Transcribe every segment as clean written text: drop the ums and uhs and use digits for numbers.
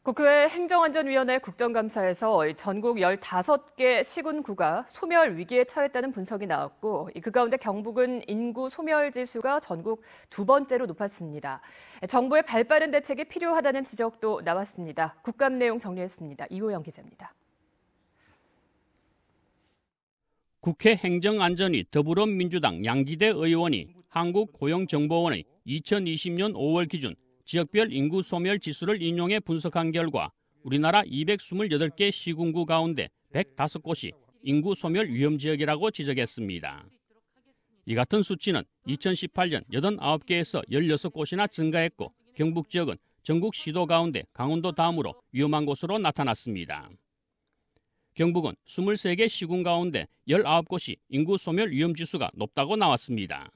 국회 행정안전위원회 국정감사에서 전국 15개 시군구가 소멸 위기에 처했다는 분석이 나왔고, 그 가운데 경북은 인구 소멸 지수가 전국 두 번째로 높았습니다. 정부의 발빠른 대책이 필요하다는 지적도 나왔습니다. 국감 내용 정리했습니다. 이호영 기자입니다. 국회 행정안전위 더불어민주당 양기대 의원이 한국고용정보원의 2020년 5월 기준 지역별 인구 소멸 지수를 인용해 분석한 결과 우리나라 228개 시군구 가운데 105곳이 인구 소멸 위험 지역이라고 지적했습니다. 이 같은 수치는 2018년 89개에서 16곳이나 증가했고, 경북 지역은 전국 시도 가운데 강원도 다음으로 위험한 곳으로 나타났습니다. 경북은 23개 시군 가운데 19곳이 인구 소멸 위험 지수가 높다고 나왔습니다.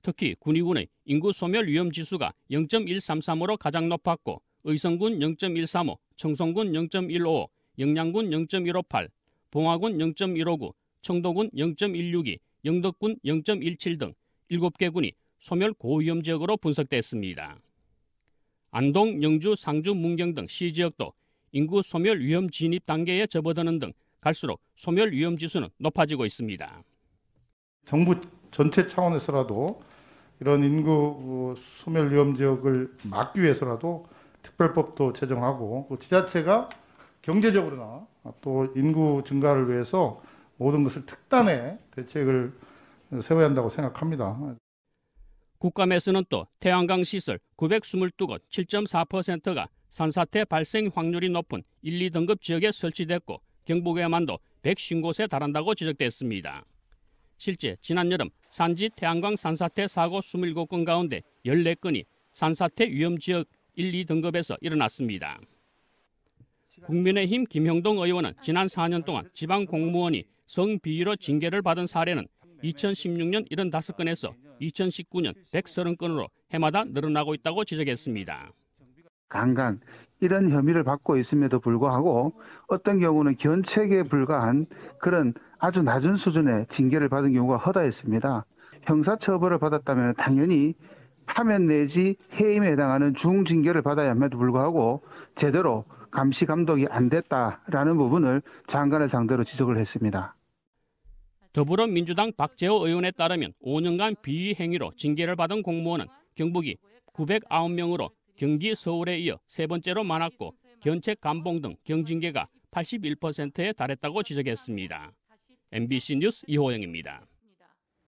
특히 군위군의 인구 소멸 위험 지수가 0.133으로 가장 높았고, 의성군 0.135, 청송군 0.155, 영양군 0.158, 봉화군 0.159, 청도군 0.162, 영덕군 0.17 등 7개 군이 소멸 고위험 지역으로 분석됐습니다. 안동, 영주, 상주, 문경 등 시지역도 인구 소멸 위험 진입 단계에 접어드는 등 갈수록 소멸 위험 지수는 높아지고 있습니다. 정부 전체 차원에서라도 이런 인구 소멸 위험 지역을 막기 위해서라도 특별법도 제정하고, 지자체가 경제적으로나 또 인구 증가를 위해서 모든 것을 특단의 대책을 세워야 한다고 생각합니다. 국감에서는 또 태양광 시설 922곳 7.4%가 산사태 발생 확률이 높은 1, 2등급 지역에 설치됐고, 경북에만도 150곳에 달한다고 지적됐습니다. 실제 지난 여름 산지 태양광 산사태 사고 27건 가운데 14건이 산사태 위험 지역 1, 2등급에서 일어났습니다. 국민의힘 김형동 의원은 지난 4년 동안 지방 공무원이 성비위로 징계를 받은 사례는 2016년 75건에서 2019년 130건으로 해마다 늘어나고 있다고 지적했습니다. 강간, 이런 혐의를 받고 있음에도 불구하고 어떤 경우는 견책에 불과한 그런 아주 낮은 수준의 징계를 받은 경우가 허다했습니다. 형사처벌을 받았다면 당연히 파면 내지 해임에 해당하는 중징계를 받아야 함에도 불구하고 제대로 감시 감독이 안 됐다라는 부분을 장관을 상대로 지적을 했습니다. 더불어민주당 박재호 의원에 따르면 5년간 비위 행위로 징계를 받은 공무원은 경북이 909명으로 경기, 서울에 이어 세 번째로 많았고, 견책, 감봉 등 경징계가 81%에 달했다고 지적했습니다. MBC 뉴스 이호영입니다.